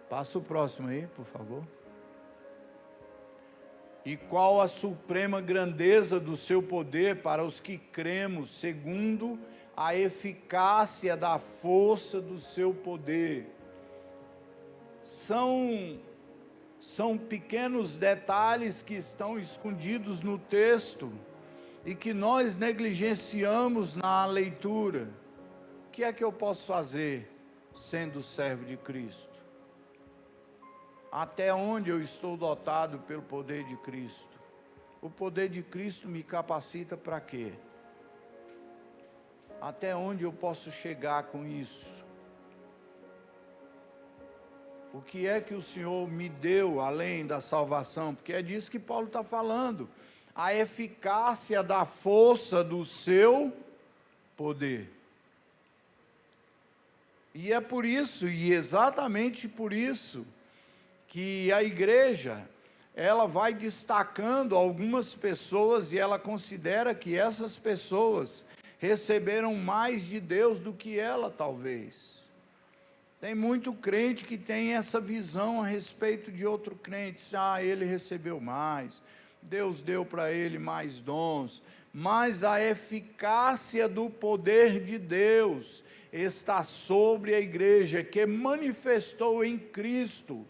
Passa o próximo aí, por favor. E qual a suprema grandeza do seu poder para os que cremos, segundo a eficácia da força do seu poder. São pequenos detalhes que estão escondidos no texto e que nós negligenciamos na leitura. O que é que eu posso fazer sendo servo de Cristo? Até onde eu estou dotado pelo poder de Cristo? O poder de Cristo me capacita para quê? Até onde eu posso chegar com isso? O que é que o Senhor me deu além da salvação? Porque é disso que Paulo está falando. A eficácia da força do seu poder. E é por isso, e exatamente por isso, que a igreja, ela vai destacando algumas pessoas e ela considera que essas pessoas receberam mais de Deus do que ela, talvez. Tem muito crente que tem essa visão a respeito de outro crente. Ele recebeu mais, Deus deu para ele mais dons, mas a eficácia do poder de Deus está sobre a igreja, que manifestou em Cristo,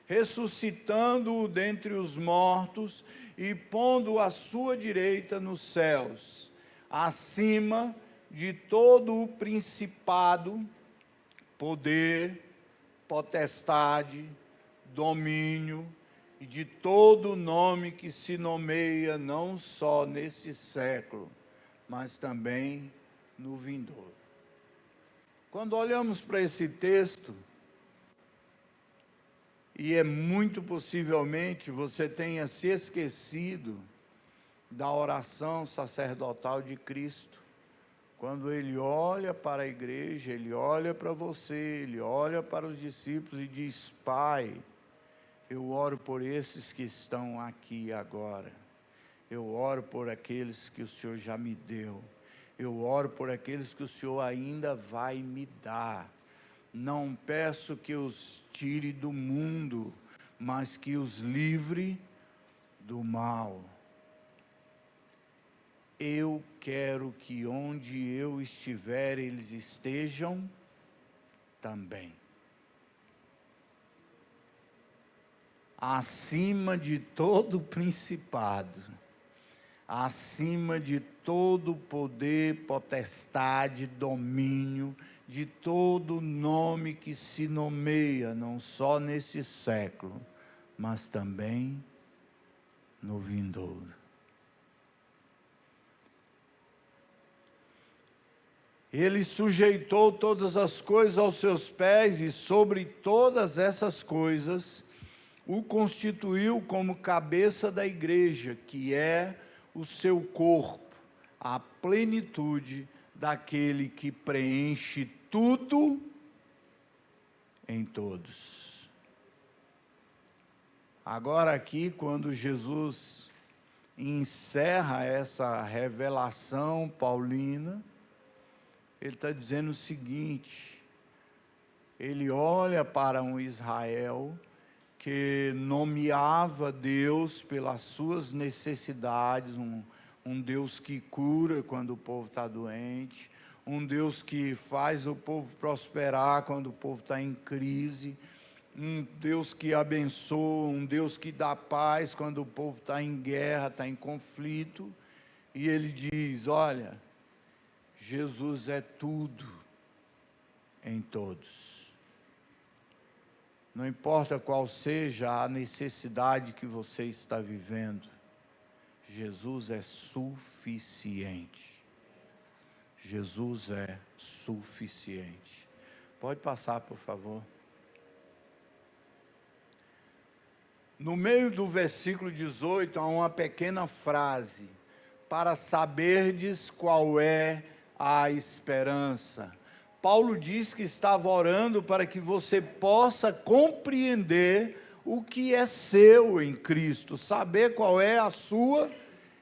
ressuscitando-o dentre os mortos e pondo-o à sua direita nos céus, acima de todo o principado, poder, potestade, domínio e de todo nome que se nomeia não só nesse século, mas também no vindouro. Quando olhamos para esse texto, e é muito possivelmente você tenha se esquecido da oração sacerdotal de Cristo. Quando Ele olha para a igreja, Ele olha para você, Ele olha para os discípulos e diz: Pai, eu oro por esses que estão aqui agora. Eu oro por aqueles que o Senhor já me deu. Eu oro por aqueles que o Senhor ainda vai me dar. Não peço que os tire do mundo, mas que os livre do mal. Eu quero que onde eu estiver, eles estejam também. Acima de todo principado, acima de todo poder, potestade, domínio, de todo nome que se nomeia, não só nesse século, mas também no vindouro. Ele sujeitou todas as coisas aos seus pés e sobre todas essas coisas o constituiu como cabeça da igreja, que é o seu corpo, a plenitude daquele que preenche tudo em todos. Agora aqui, quando Jesus encerra essa revelação paulina, ele está dizendo o seguinte: ele olha para um Israel que nomeava Deus pelas suas necessidades, um Deus que cura quando o povo está doente, um Deus que faz o povo prosperar quando o povo está em crise, um Deus que abençoa, um Deus que dá paz quando o povo está em guerra, está em conflito. E ele diz: olha, Jesus é tudo em todos. Não importa qual seja a necessidade que você está vivendo, Jesus é suficiente. Jesus é suficiente. Pode passar, por favor. No meio do versículo 18, há uma pequena frase: para saberdes qual é a esperança. Paulo diz que estava orando para que você possa compreender o que é seu em Cristo, saber qual é a sua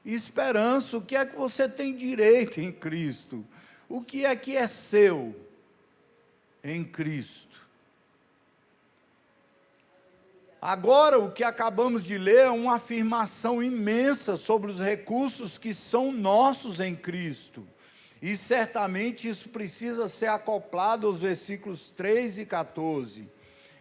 esperança, o que é que você tem direito em Cristo, o que é seu em Cristo. Agora, o que acabamos de ler é uma afirmação imensa sobre os recursos que são nossos em Cristo. E certamente isso precisa ser acoplado aos versículos 3 e 14.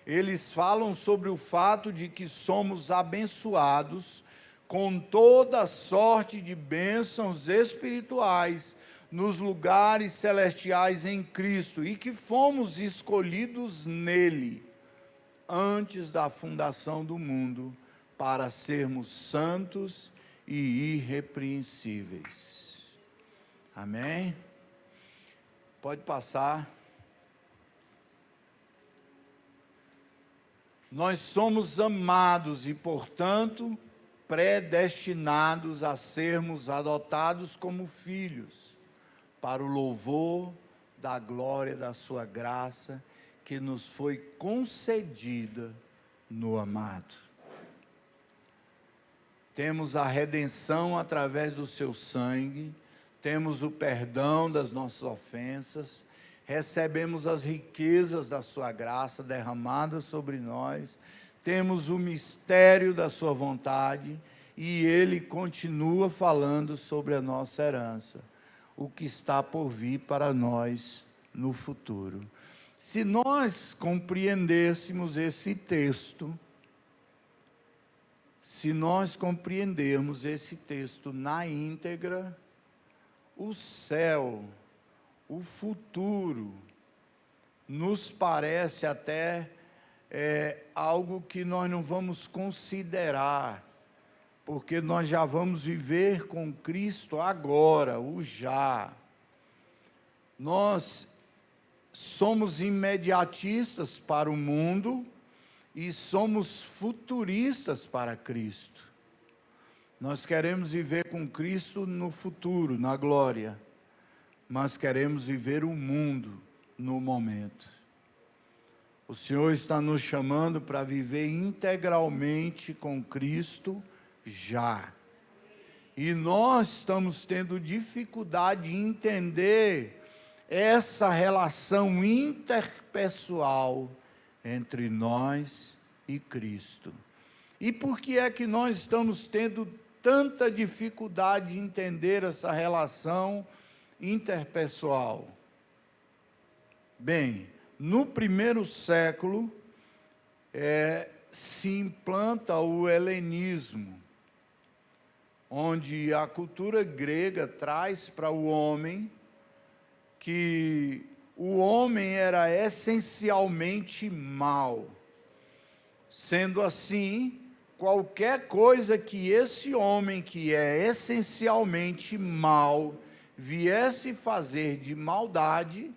Eles falam sobre o fato de que somos abençoados com toda sorte de bênçãos espirituais nos lugares celestiais em Cristo e que fomos escolhidos nele antes da fundação do mundo para sermos santos e irrepreensíveis. Amém? Pode passar. Nós somos amados e, portanto, predestinados a sermos adotados como filhos, para o louvor da glória da sua graça, que nos foi concedida no amado. Temos a redenção através do seu sangue, temos o perdão das nossas ofensas, recebemos as riquezas da sua graça derramadas sobre nós, temos o mistério da sua vontade, e ele continua falando sobre a nossa herança, o que está por vir para nós no futuro. Se nós compreendêssemos esse texto, se nós compreendermos esse texto na íntegra, o céu, o futuro, nos parece até algo que nós não vamos considerar, porque nós já vamos viver com Cristo agora, o já. Nós somos imediatistas para o mundo e somos futuristas para Cristo. Nós queremos viver com Cristo no futuro, na glória, mas queremos viver o mundo no momento. O Senhor está nos chamando para viver integralmente com Cristo já. E nós estamos tendo dificuldade de entender essa relação interpessoal entre nós e Cristo. E por que é que nós estamos tendo tanta dificuldade de entender essa relação interpessoal? Bem, no primeiro século se implanta o helenismo, onde a cultura grega traz para o homem que o homem era essencialmente mau. Sendo assim, qualquer coisa que esse homem, que é essencialmente mau, viesse fazer de maldade,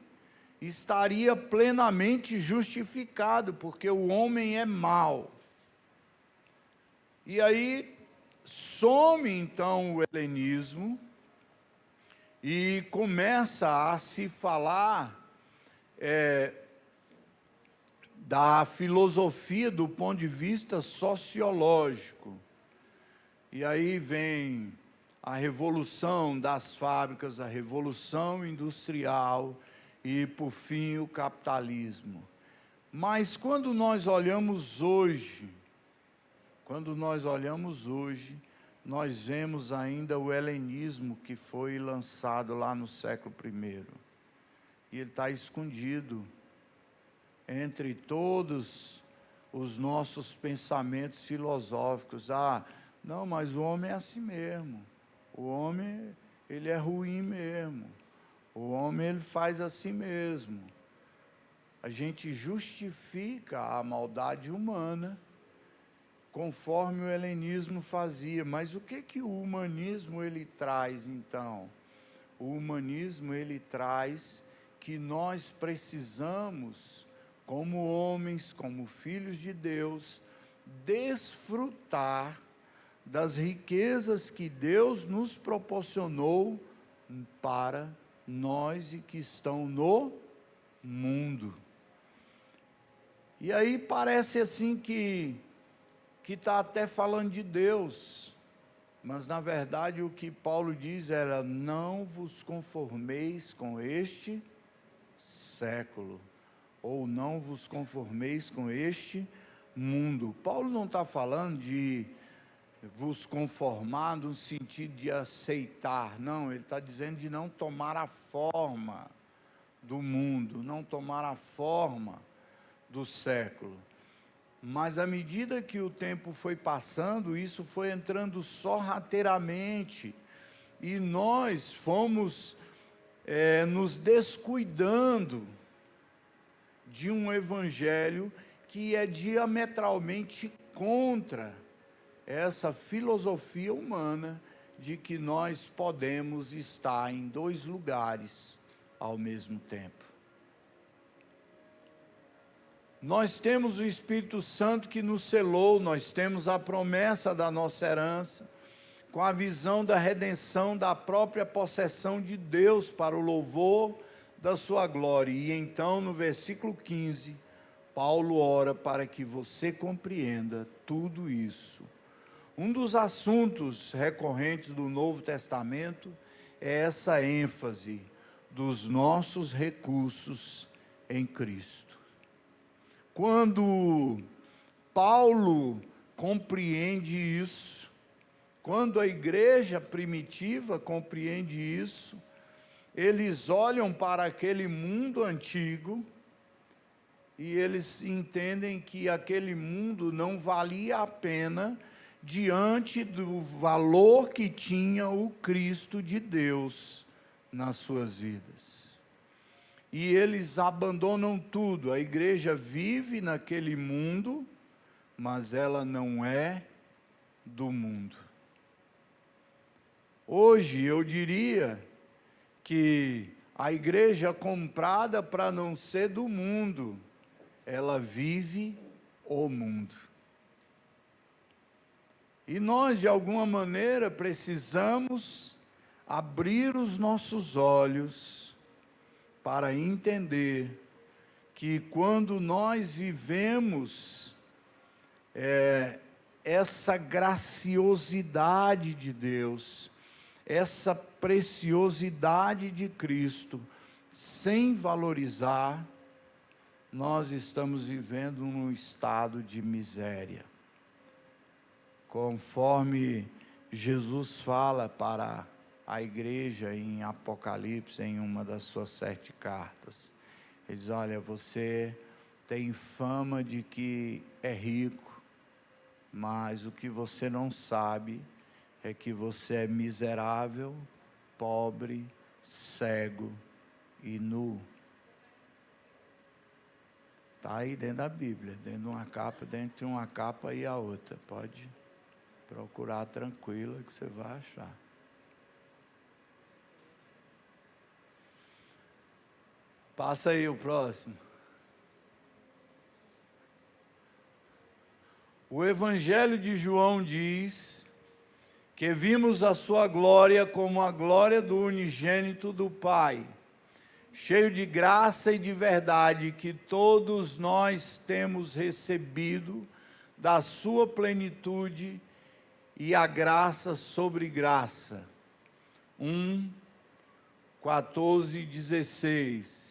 estaria plenamente justificado, porque o homem é mau. E aí, some então o helenismo, e começa a se falar da filosofia do ponto de vista sociológico. E aí vem a revolução das fábricas, a revolução industrial e, por fim, o capitalismo. Mas quando nós olhamos hoje, nós vemos ainda o helenismo que foi lançado lá no século I. E ele está escondido entre todos os nossos pensamentos filosóficos. Não, mas o homem é assim mesmo. O homem, ele é ruim mesmo. O homem, ele faz assim mesmo. A gente justifica a maldade humana conforme o helenismo fazia. Mas o que o humanismo ele traz, então? O humanismo ele traz que nós precisamos, como homens, como filhos de Deus, desfrutar das riquezas que Deus nos proporcionou para nós e que estão no mundo. E aí parece assim que está até falando de Deus, mas na verdade o que Paulo diz era: não vos conformeis com este século, ou não vos conformeis com este mundo. Paulo não está falando de vos conformar no sentido de aceitar, não, ele está dizendo de não tomar a forma do mundo, não tomar a forma do século. Mas à medida que o tempo foi passando, isso foi entrando sorrateiramente, e nós fomos nos descuidando de um evangelho que é diametralmente contra essa filosofia humana de que nós podemos estar em dois lugares ao mesmo tempo. Nós temos o Espírito Santo que nos selou, nós temos a promessa da nossa herança, com a visão da redenção da própria possessão de Deus para o louvor da sua glória. E então, no versículo 15, Paulo ora para que você compreenda tudo isso. Um dos assuntos recorrentes do Novo Testamento é essa ênfase dos nossos recursos em Cristo. Quando Paulo compreende isso, quando a igreja primitiva compreende isso, eles olham para aquele mundo antigo e eles entendem que aquele mundo não valia a pena diante do valor que tinha o Cristo de Deus nas suas vidas. E eles abandonam tudo. A igreja vive naquele mundo, mas ela não é do mundo. Hoje eu diria que a igreja comprada para não ser do mundo, ela vive o mundo. E nós, de alguma maneira, precisamos abrir os nossos olhos para entender que quando nós vivemos essa graciosidade de Deus, essa preciosidade de Cristo, sem valorizar, nós estamos vivendo num estado de miséria. Conforme Jesus fala para a igreja em Apocalipse, em uma das suas 7 cartas, ele diz: olha, você tem fama de que é rico, mas o que você não sabe é que você é miserável, pobre, cego e nu. Está aí dentro da Bíblia, dentro de uma capa, entre uma capa e a outra. Pode procurar tranquila que você vai achar. Passa aí o próximo. O Evangelho de João diz que vimos a sua glória como a glória do unigênito do Pai, cheio de graça e de verdade, que todos nós temos recebido da sua plenitude e a graça sobre graça. 1:14-16.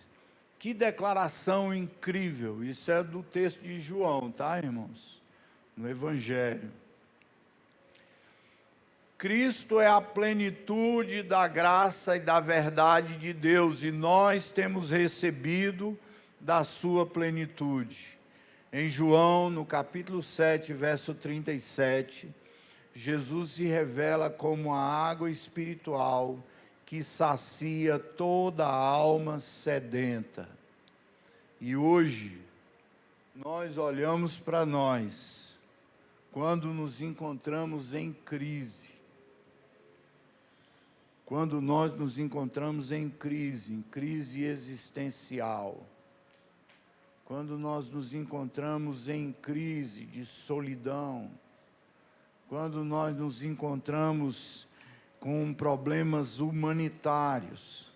Que declaração incrível! Isso é do texto de João, tá, irmãos? No Evangelho. Cristo é a plenitude da graça e da verdade de Deus, e nós temos recebido da sua plenitude. Em João, no capítulo 7, verso 37, Jesus se revela como a água espiritual que sacia toda a alma sedenta. E hoje, nós olhamos para nós, quando nos encontramos em crise, quando nós nos encontramos em crise existencial, quando nós nos encontramos em crise de solidão, quando nós nos encontramos com problemas humanitários,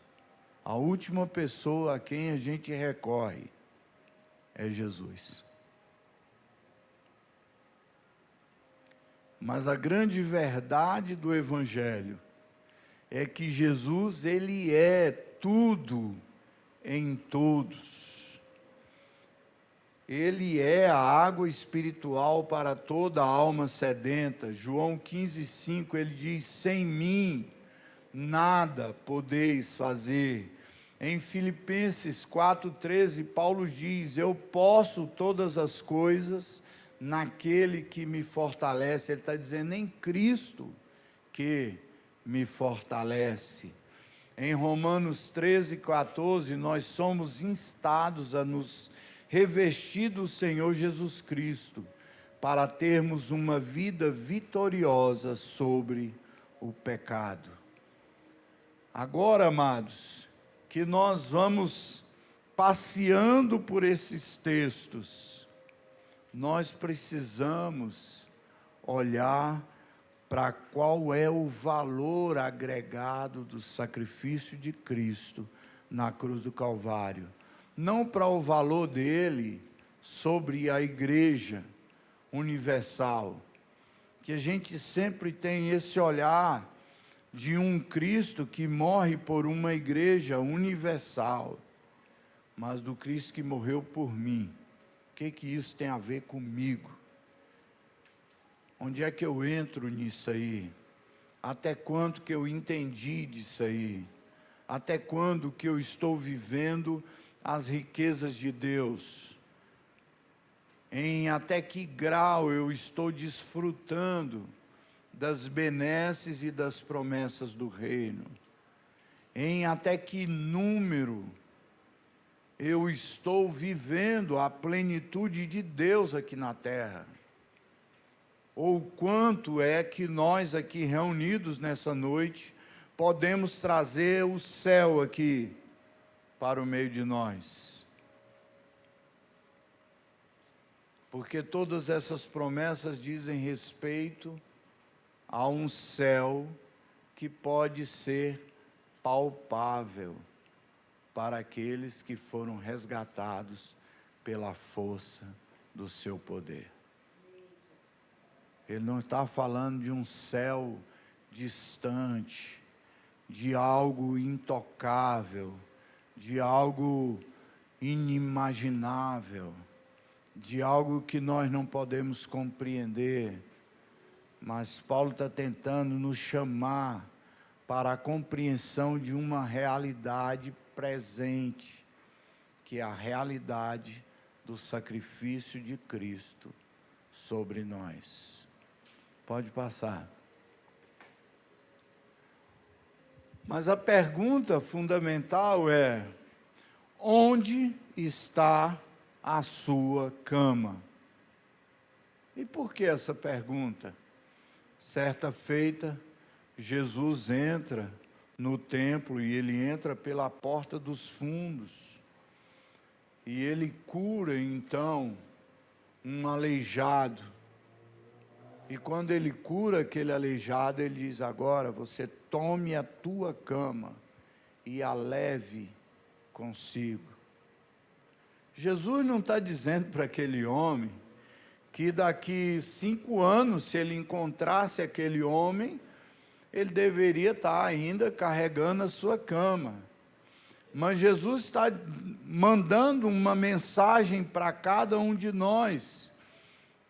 a última pessoa a quem a gente recorre é Jesus. Mas a grande verdade do Evangelho é que Jesus, ele é tudo em todos. Ele é a água espiritual para toda a alma sedenta. João 15,5, ele diz: sem mim nada podeis fazer. Em Filipenses 4,13, Paulo diz: eu posso todas as coisas naquele que me fortalece. Ele está dizendo, em Cristo que me fortalece. Em Romanos 13,14, nós somos instados a nos revestir do Senhor Jesus Cristo, para termos uma vida vitoriosa sobre o pecado. Agora, amados, que nós vamos passeando por esses textos, nós precisamos olhar para qual é o valor agregado do sacrifício de Cristo na cruz do Calvário. Não para o valor dele sobre a igreja universal, que a gente sempre tem esse olhar de um Cristo que morre por uma igreja universal, mas do Cristo que morreu por mim. O que isso tem a ver comigo? Onde é que eu entro nisso aí? Até quando que eu entendi disso aí? Até quando que eu estou vivendo as riquezas de Deus? Em até que grau eu estou desfrutando das benesses e das promessas do reino? Em até que número eu estou vivendo a plenitude de Deus aqui na terra? Ou quanto é que nós aqui reunidos nessa noite podemos trazer o céu aqui para o meio de nós? Porque todas essas promessas dizem respeito a um céu que pode ser palpável para aqueles que foram resgatados pela força do seu poder. Ele não está falando de um céu distante, de algo intocável, de algo inimaginável, de algo que nós não podemos compreender. Mas Paulo está tentando nos chamar para a compreensão de uma realidade presente, que é a realidade do sacrifício de Cristo sobre nós. Pode passar. Mas a pergunta fundamental é: onde está a sua cama? E por que essa pergunta? Certa feita, Jesus entra no templo e ele entra pela porta dos fundos. E ele cura então um aleijado. E quando ele cura aquele aleijado, ele diz: agora você tome a tua cama e a leve consigo. Jesus não está dizendo para aquele homem que daqui 5 anos, se ele encontrasse aquele homem, ele deveria estar ainda carregando a sua cama. Mas Jesus está mandando uma mensagem para cada um de nós,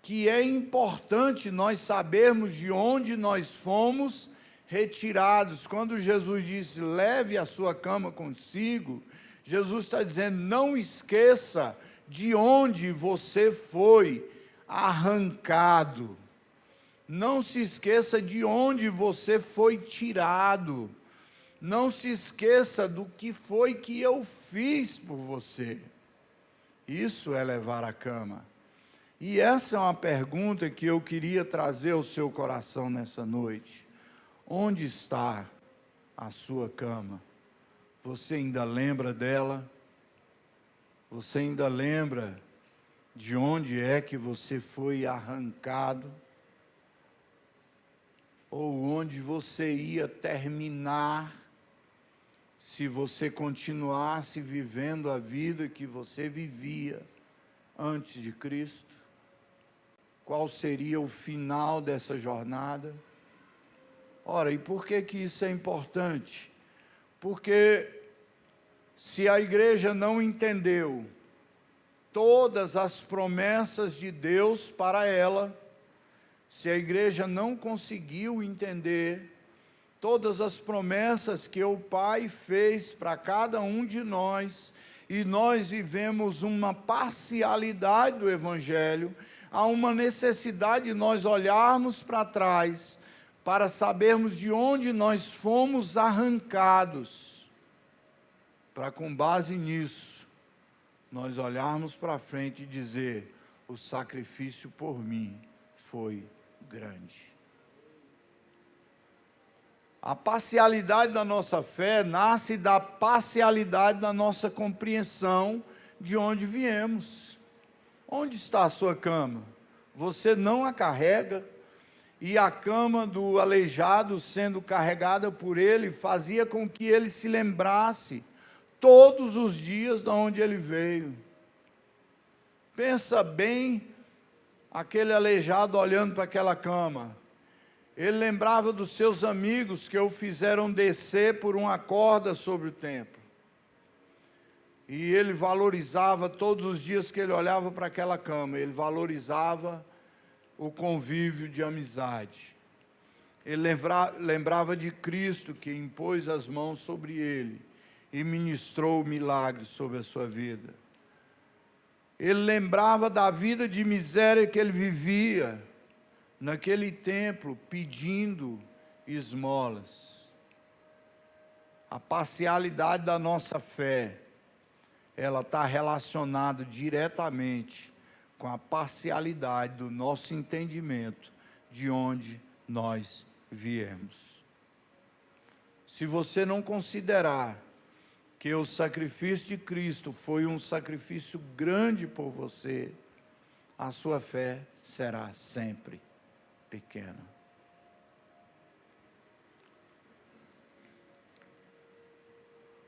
que é importante nós sabermos de onde nós fomos retirados. Quando Jesus disse, leve a sua cama consigo, Jesus está dizendo, não esqueça de onde você foi arrancado. Não se esqueça de onde você foi tirado. Não se esqueça do que foi que eu fiz por você. Isso é levar a cama. E essa é uma pergunta que eu queria trazer ao seu coração nessa noite. Onde está a sua cama? Você ainda lembra dela? Você ainda lembra de onde é que você foi arrancado? Ou onde você ia terminar se você continuasse vivendo a vida que você vivia antes de Cristo? Qual seria o final dessa jornada? Ora, e por que isso é importante? Porque se a igreja não entendeu todas as promessas de Deus para ela, se a igreja não conseguiu entender todas as promessas que o Pai fez para cada um de nós, e nós vivemos uma parcialidade do Evangelho, há uma necessidade de nós olharmos para trás, para sabermos de onde nós fomos arrancados, para com base nisso, nós olharmos para frente e dizer, o sacrifício por mim foi grande. A parcialidade da nossa fé nasce da parcialidade da nossa compreensão de onde viemos. Onde está a sua cama? Você não a carrega, e a cama do aleijado sendo carregada por ele, fazia com que ele se lembrasse todos os dias de onde ele veio. Pensa bem, aquele aleijado olhando para aquela cama. Ele lembrava dos seus amigos que o fizeram descer por uma corda sobre o templo. E ele valorizava todos os dias que ele olhava para aquela cama, ele valorizava o convívio de amizade. Ele lembrava de Cristo que impôs as mãos sobre ele e ministrou milagres sobre a sua vida. Ele lembrava da vida de miséria que ele vivia naquele templo, pedindo esmolas. A parcialidade da nossa fé, ela está relacionada diretamente com a parcialidade do nosso entendimento de onde nós viemos. Se você não considerar que o sacrifício de Cristo foi um sacrifício grande por você, a sua fé será sempre pequena.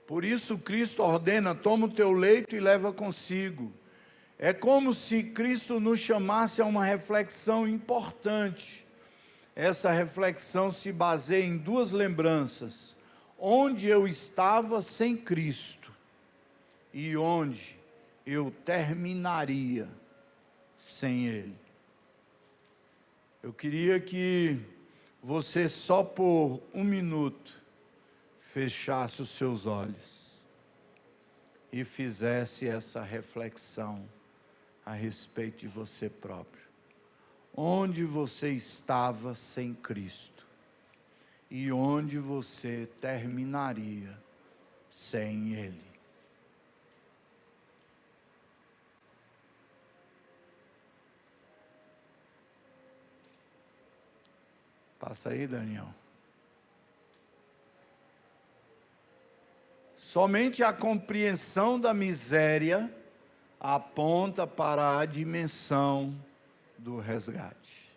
Por isso Cristo ordena, toma o teu leito e leva consigo. É como se Cristo nos chamasse a uma reflexão importante. Essa reflexão se baseia em duas lembranças: onde eu estava sem Cristo e onde eu terminaria sem Ele. Eu queria que você só por um minuto fechasse os seus olhos e fizesse essa reflexão a respeito de você próprio. Onde você estava sem Cristo e onde você terminaria sem Ele. Passa aí, Daniel. Somente a compreensão da miséria aponta para a dimensão do resgate.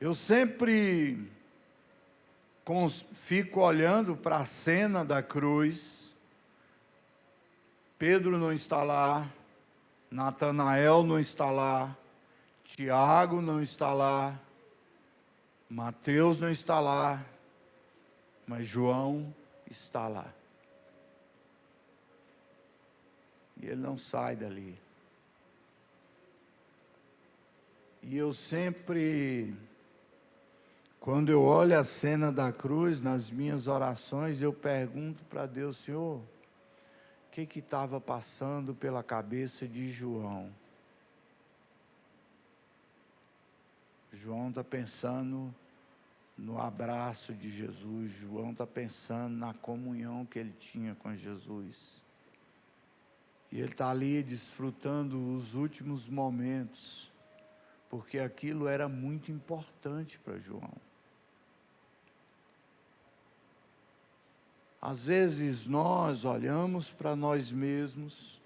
Eu sempre fico olhando para a cena da cruz. Pedro não está lá, Natanael não está lá, Tiago não está lá, Mateus não está lá, mas João está lá. E ele não sai dali. E eu sempre, quando eu olho a cena da cruz, nas minhas orações, eu pergunto para Deus, Senhor, o que estava passando pela cabeça de João? João está pensando no abraço de Jesus, João está pensando na comunhão que ele tinha com Jesus. E ele está ali desfrutando os últimos momentos, porque aquilo era muito importante para João. Às vezes nós olhamos para nós mesmos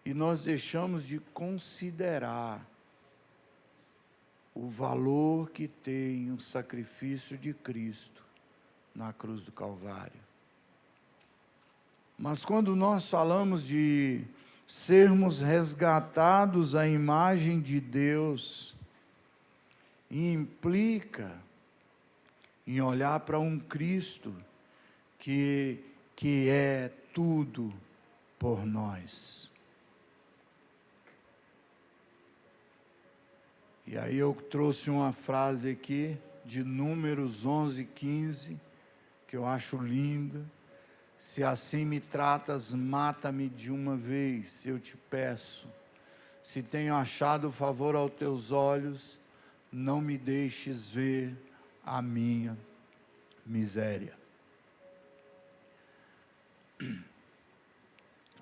e nós deixamos de considerar o valor que tem o sacrifício de Cristo na cruz do Calvário. Mas quando nós falamos de sermos resgatados à imagem de Deus, implica em olhar para um Cristo que é tudo por nós. E aí eu trouxe uma frase aqui de Números 11:15, que eu acho linda. Se assim me tratas, mata-me de uma vez, eu te peço. Se tenho achado favor aos teus olhos, não me deixes ver a minha miséria.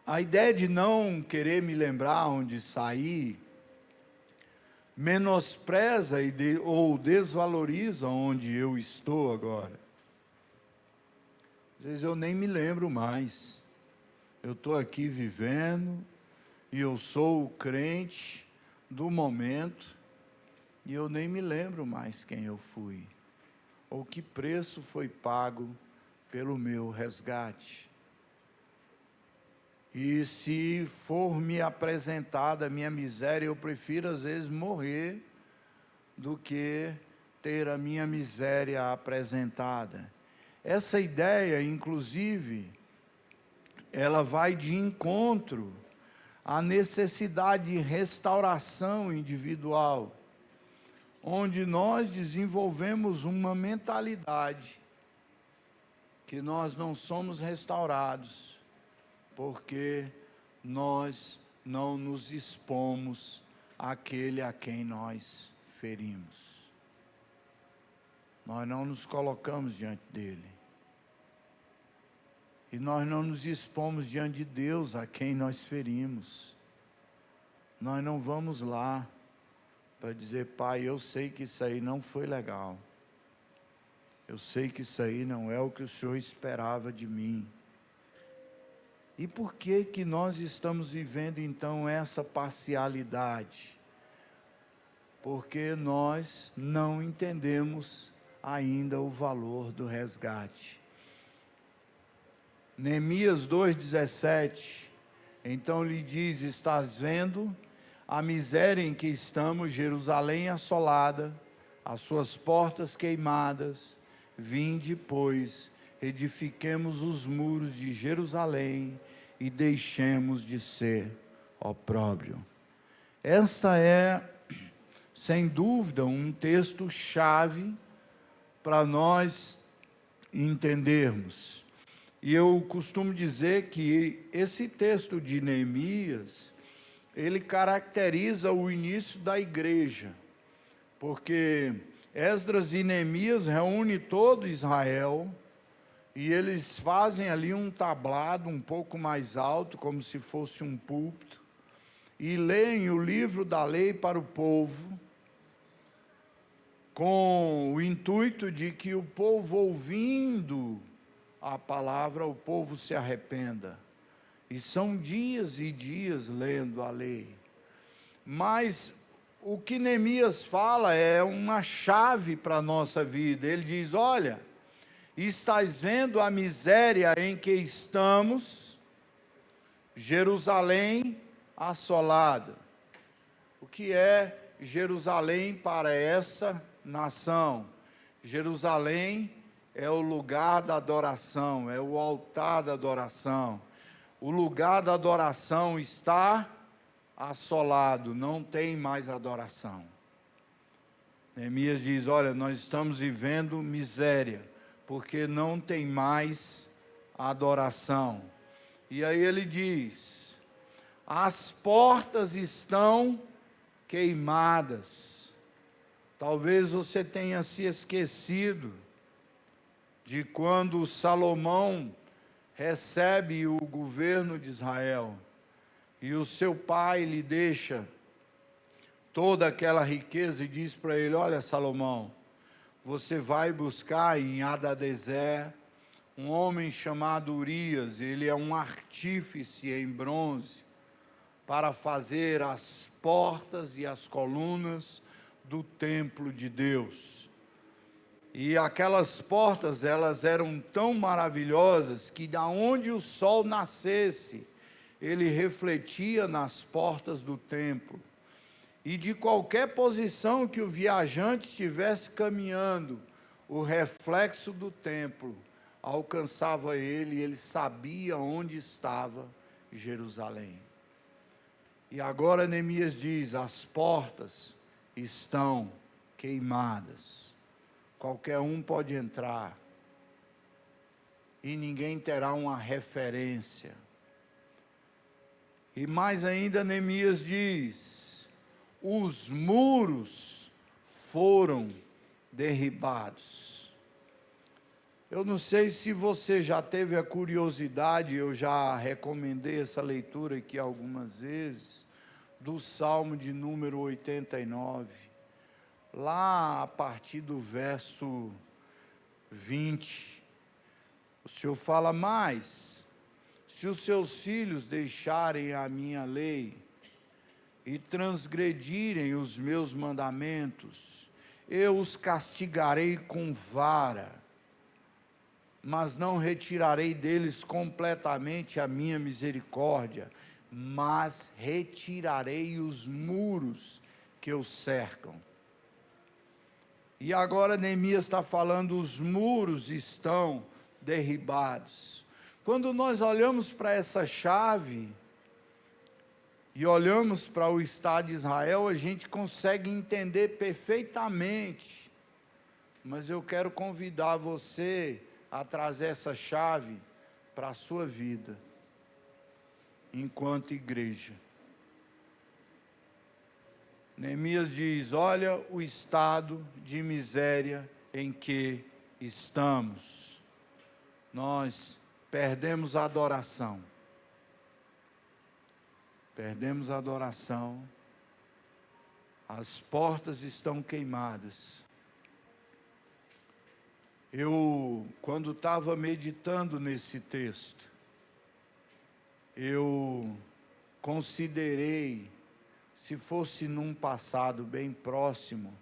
A ideia de não querer me lembrar onde saí, menospreza ou desvaloriza onde eu estou agora. Às vezes eu nem me lembro mais. Eu estou aqui vivendo, e eu sou o crente do momento, e eu nem me lembro mais quem eu fui, ou que preço foi pago pelo meu resgate. E se for me apresentada a minha miséria, eu prefiro às vezes morrer do que ter a minha miséria apresentada. Essa ideia, inclusive, ela vai de encontro à necessidade de restauração individual, onde nós desenvolvemos uma mentalidade que nós não somos restaurados, porque nós não nos expomos àquele a quem nós ferimos. Nós não nos colocamos diante dele. E nós não nos expomos diante de Deus a quem nós ferimos. Nós não vamos lá para dizer: Pai, eu sei que isso aí não foi legal. Eu sei que isso aí não é o que o Senhor esperava de mim. E por que que nós estamos vivendo então essa parcialidade? Porque nós não entendemos ainda o valor do resgate. Neemias 2,17, então lhe diz: estás vendo a miséria em que estamos, Jerusalém assolada, as suas portas queimadas. Vinde, pois, edifiquemos os muros de Jerusalém e deixemos de ser opróbrio. Essa é, sem dúvida, um texto-chave para nós entendermos. E eu costumo dizer que esse texto de Neemias, ele caracteriza o início da igreja, porque Esdras e Neemias reúnem todo Israel, e eles fazem ali um tablado um pouco mais alto, como se fosse um púlpito, e leem o livro da lei para o povo, com o intuito de que o povo, ouvindo a palavra, o povo se arrependa. E são dias e dias lendo a lei. Mas o que Neemias fala é uma chave para a nossa vida. Ele diz: olha, estás vendo a miséria em que estamos, Jerusalém assolada. O que é Jerusalém para essa nação? Jerusalém é o lugar da adoração, é o altar da adoração. O lugar da adoração está assolado, não tem mais adoração. Neemias diz: olha, nós estamos vivendo miséria, porque não tem mais adoração. E aí ele diz: as portas estão queimadas. Talvez você tenha se esquecido de quando Salomão recebe o governo de Israel, e o seu pai lhe deixa toda aquela riqueza e diz para ele: olha, Salomão, você vai buscar em Hadadezer um homem chamado Urias, ele é um artífice em bronze, para fazer as portas e as colunas do templo de Deus. E aquelas portas, elas eram tão maravilhosas que da onde o sol nascesse, ele refletia nas portas do templo. E de qualquer posição que o viajante estivesse caminhando, o reflexo do templo alcançava ele, e ele sabia onde estava Jerusalém. E agora Neemias diz: as portas estão queimadas, qualquer um pode entrar, e ninguém terá uma referência. E mais ainda Neemias diz: os muros foram derribados. Eu não sei se você já teve a curiosidade, eu já recomendei essa leitura aqui algumas vezes, do Salmo de número 89, lá a partir do verso 20, o Senhor fala: mas, se os seus filhos deixarem a minha lei e transgredirem os meus mandamentos, eu os castigarei com vara, mas não retirarei deles completamente a minha misericórdia, mas retirarei os muros que os cercam. E agora Neemias está falando: os muros estão derribados. Quando nós olhamos para essa chave e olhamos para o Estado de Israel, a gente consegue entender perfeitamente, mas eu quero convidar você a trazer essa chave para a sua vida, enquanto igreja. Neemias diz: olha o estado de miséria em que estamos. Nós perdemos a adoração. Perdemos a adoração. As portas estão queimadas. Eu, quando estava meditando nesse texto, eu considerei, se fosse num passado bem próximo,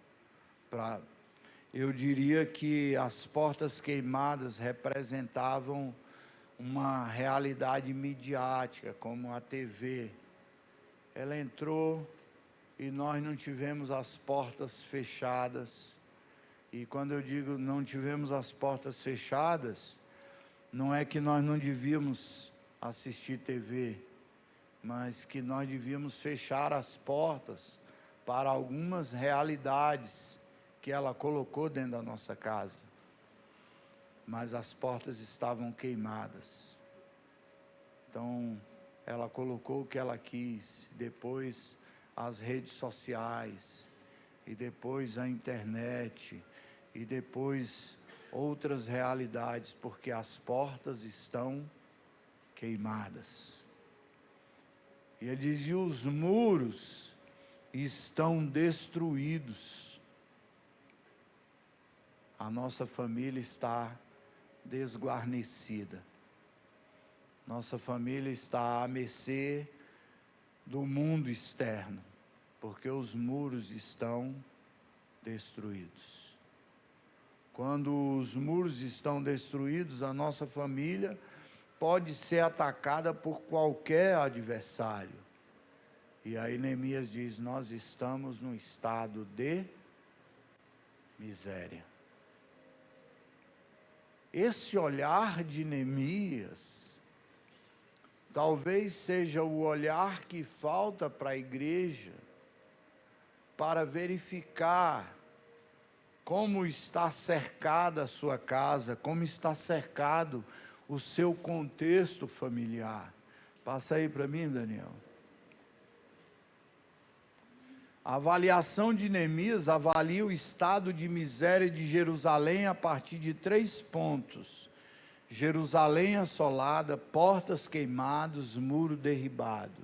eu diria que as portas queimadas representavam uma realidade midiática, como a TV. Ela entrou e nós não tivemos as portas fechadas. E quando eu digo não tivemos as portas fechadas, não é que nós não devíamos assistir TV, mas que nós devíamos fechar as portas para algumas realidades que ela colocou dentro da nossa casa. Mas as portas estavam queimadas. Então, ela colocou o que ela quis, depois as redes sociais, e depois a internet, e depois outras realidades, porque as portas estão queimadas. E ele diz: e os muros estão destruídos. A nossa família está desguarnecida. Nossa família está à mercê do mundo externo, porque os muros estão destruídos. Quando os muros estão destruídos, a nossa família pode ser atacada por qualquer adversário. E aí Neemias diz: nós estamos num estado de miséria. Esse olhar de Neemias talvez seja o olhar que falta para a igreja, para verificar como está cercada a sua casa, como está cercado o seu contexto familiar. Passa aí para mim, Daniel. A avaliação de Neemias avalia o estado de miséria de Jerusalém a partir de 3 pontos: Jerusalém assolada, portas queimadas, muro derribado.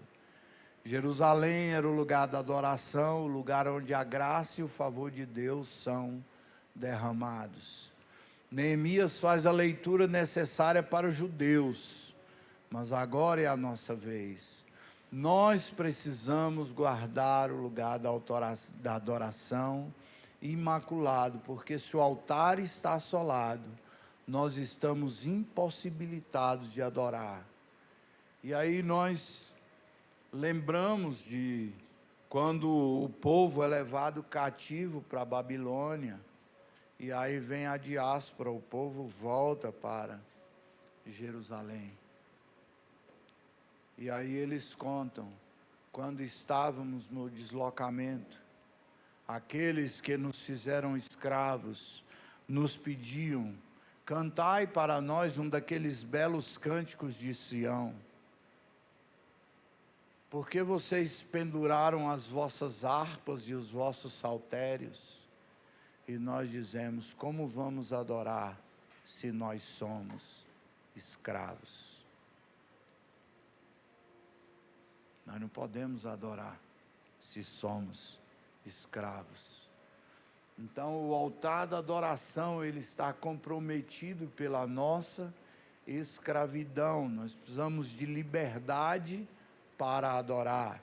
Jerusalém era o lugar da adoração, o lugar onde a graça e o favor de Deus são derramados. Neemias faz a leitura necessária para os judeus, mas agora é a nossa vez. Nós precisamos guardar o lugar da adoração imaculado, porque se o altar está assolado, nós estamos impossibilitados de adorar. E aí nós lembramos de quando o povo é levado cativo para a Babilônia, e aí vem a diáspora, o povo volta para Jerusalém. E aí eles contam, quando estávamos no deslocamento, aqueles que nos fizeram escravos nos pediam: cantai para nós um daqueles belos cânticos de Sião. Porque vocês penduraram as vossas harpas e os vossos saltérios? E nós dizemos: como vamos adorar se nós somos escravos? Nós não podemos adorar se somos escravos. Então, o altar da adoração, ele está comprometido pela nossa escravidão. Nós precisamos de liberdade para adorar.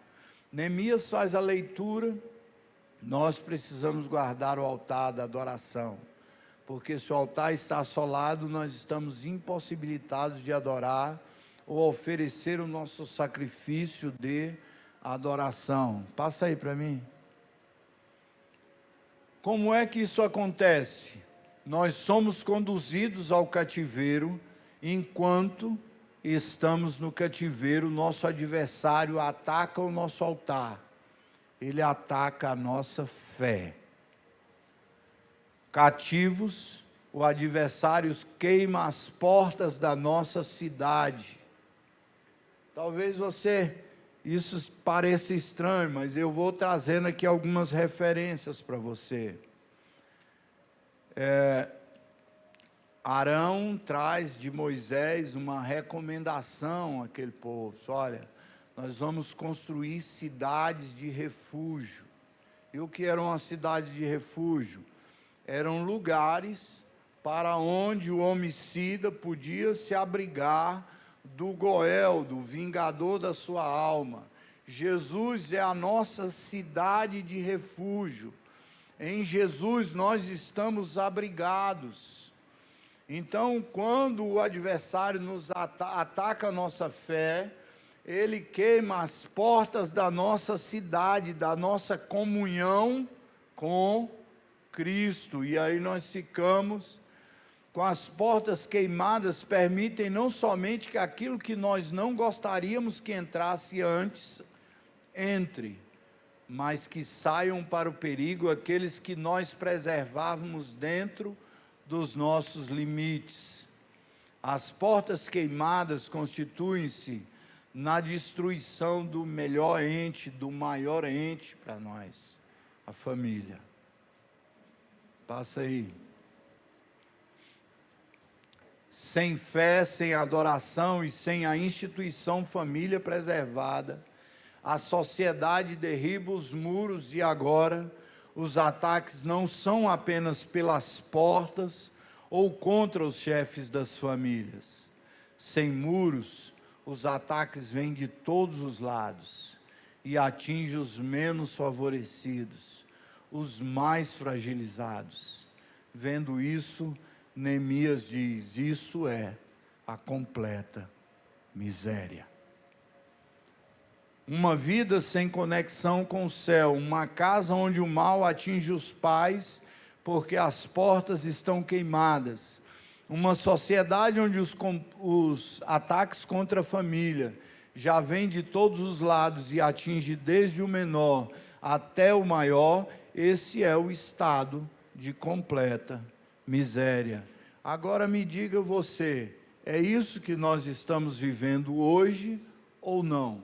Neemias faz a leitura. Nós precisamos guardar o altar da adoração, porque se o altar está assolado, nós estamos impossibilitados de adorar ou oferecer o nosso sacrifício de adoração. Passa aí para mim. Como é que isso acontece? Nós somos conduzidos ao cativeiro. Enquanto estamos no cativeiro, nosso adversário ataca o nosso altar. Ele ataca a nossa fé. Cativos, o adversário queima as portas da nossa cidade. Talvez isso pareça estranho, mas eu vou trazendo aqui algumas referências para você. Arão traz de Moisés uma recomendação àquele povo: olha, nós vamos construir cidades de refúgio. E o que eram as cidades de refúgio? Eram lugares para onde o homicida podia se abrigar do Goel, do vingador da sua alma. Jesus é a nossa cidade de refúgio. Em Jesus nós estamos abrigados. Então, quando o adversário nos ataca a nossa fé, ele queima as portas da nossa cidade, da nossa comunhão com Cristo. E aí nós ficamos com as portas queimadas. Permitem não somente que aquilo que nós não gostaríamos que entrasse antes, entre, mas que saiam para o perigo aqueles que nós preservávamos dentro dos nossos limites. As portas queimadas constituem-se na destruição do melhor ente, do maior ente para nós, a família. Passa aí. Sem fé, sem adoração e sem a instituição família preservada, a sociedade derriba os muros e agora os ataques não são apenas pelas portas ou contra os chefes das famílias. Sem muros, os ataques vêm de todos os lados e atingem os menos favorecidos, os mais fragilizados. Vendo isso, Neemias diz: isso é a completa miséria. Uma vida sem conexão com o céu, uma casa onde o mal atinge os pais, porque as portas estão queimadas. Uma sociedade onde os ataques contra a família já vêm de todos os lados e atinge desde o menor até o maior. Esse é o estado de completa miséria. Agora me diga você, é isso que nós estamos vivendo hoje ou não?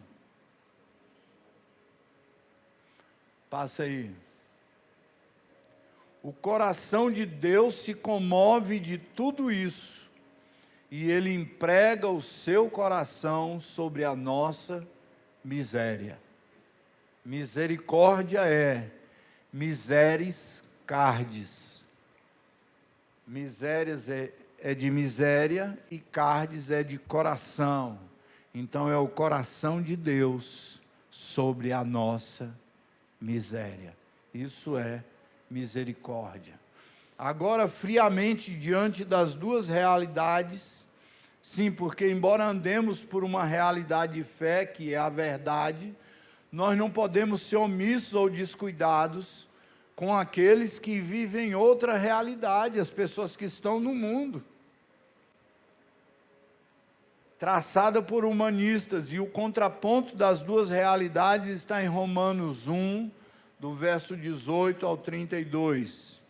Passa aí. O coração de Deus se comove de tudo isso, e Ele emprega o seu coração sobre a nossa miséria. Misericórdia é miseris cardes. Misérias é de miséria e cardes é de coração. Então é o coração de Deus sobre a nossa miséria. Isso é misericórdia. Agora, friamente, diante das duas realidades, sim, porque embora andemos por uma realidade de fé, que é a verdade, nós não podemos ser omissos ou descuidados com aqueles que vivem outra realidade, as pessoas que estão no mundo. traçada por humanistas, e o contraponto das duas realidades está em Romanos 1, do verso 18 ao 32.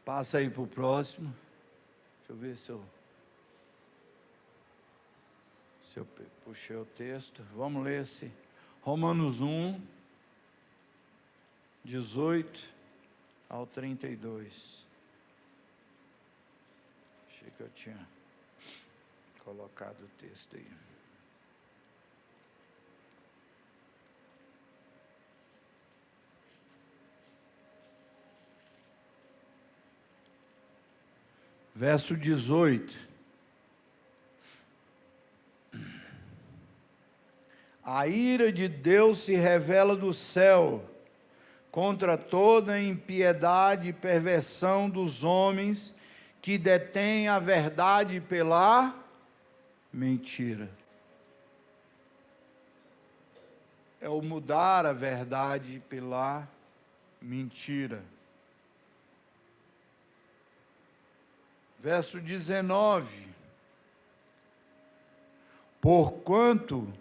Passa aí para o próximo. Deixa eu ver se eu puxei o texto. Vamos ler esse. Romanos 1, 18 ao 32. Achei que eu tinha colocado o texto aí. Verso 18. A ira de Deus se revela do céu contra toda impiedade e perversão dos homens que detêm a verdade pela mentira. É o mudar a verdade pela mentira. Verso 19. Porquanto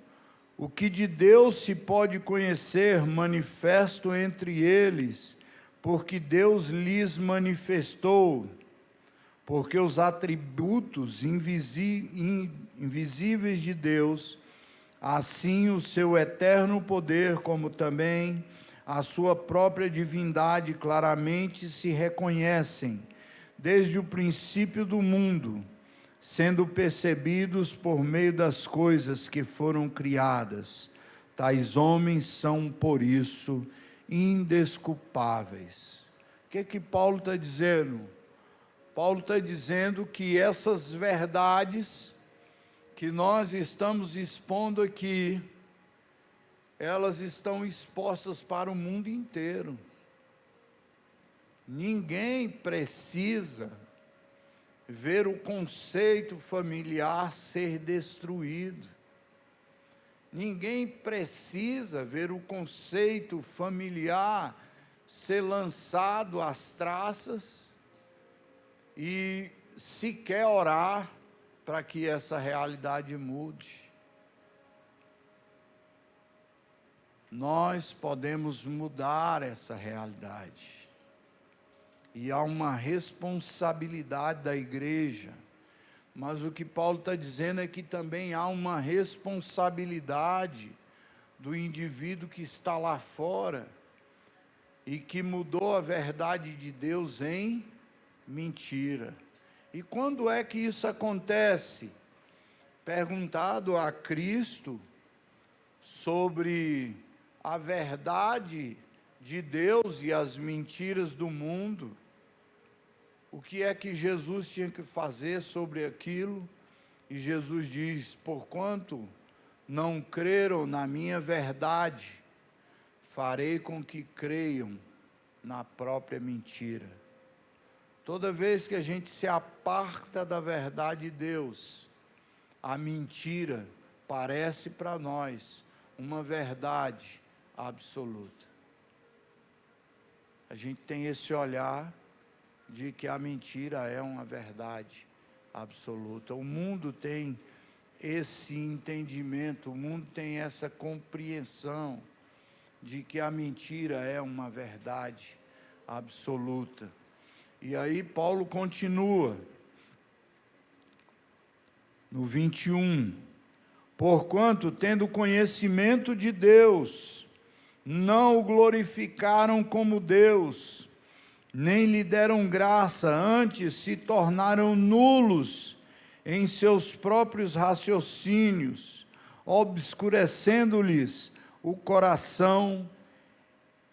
o que de Deus se pode conhecer, manifesto entre eles, porque Deus lhes manifestou, porque os atributos invisíveis de Deus, assim o seu eterno poder, como também a sua própria divindade, claramente se reconhecem, desde o princípio do mundo, sendo percebidos por meio das coisas que foram criadas. Tais homens são, por isso, indesculpáveis. O que Paulo está dizendo? Paulo está dizendo que essas verdades que nós estamos expondo aqui, elas estão expostas para o mundo inteiro. Ninguém precisa ver o conceito familiar ser destruído. Ninguém precisa ver o conceito familiar ser lançado às traças e sequer orar para que essa realidade mude. Nós podemos mudar essa realidade. E há uma responsabilidade da igreja, mas o que Paulo está dizendo é que também há uma responsabilidade do indivíduo que está lá fora e que mudou a verdade de Deus em mentira. E quando é que isso acontece? Perguntado a Cristo sobre a verdade de Deus e as mentiras do mundo, o que é que Jesus tinha que fazer sobre aquilo? E Jesus diz: porquanto não creram na minha verdade, farei com que creiam na própria mentira. Toda vez que a gente se aparta da verdade de Deus, a mentira parece para nós uma verdade absoluta. A gente tem esse olhar de que a mentira é uma verdade absoluta. O mundo tem esse entendimento, o mundo tem essa compreensão de que a mentira é uma verdade absoluta. E aí Paulo continua, no 21, porquanto, tendo conhecimento de Deus, não o glorificaram como Deus, nem lhe deram graça, antes se tornaram nulos em seus próprios raciocínios, obscurecendo-lhes o coração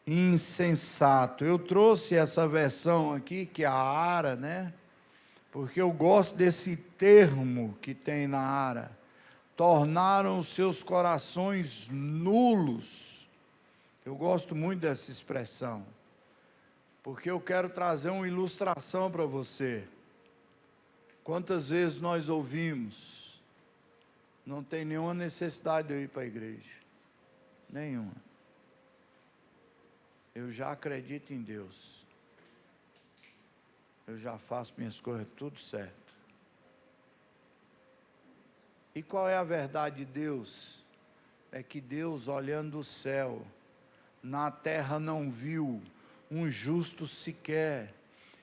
insensato. Eu trouxe essa versão aqui, que é a Ara, né? Porque eu gosto desse termo que tem na Ara. Tornaram os seus corações nulos. Eu gosto muito dessa expressão, porque eu quero trazer uma ilustração para você. Quantas vezes nós ouvimos: não tem nenhuma necessidade de eu ir para a igreja, nenhuma, eu já acredito em Deus, eu já faço minhas coisas tudo certo. E qual é a verdade de Deus? É que Deus, olhando do céu, na terra não viu um justo sequer,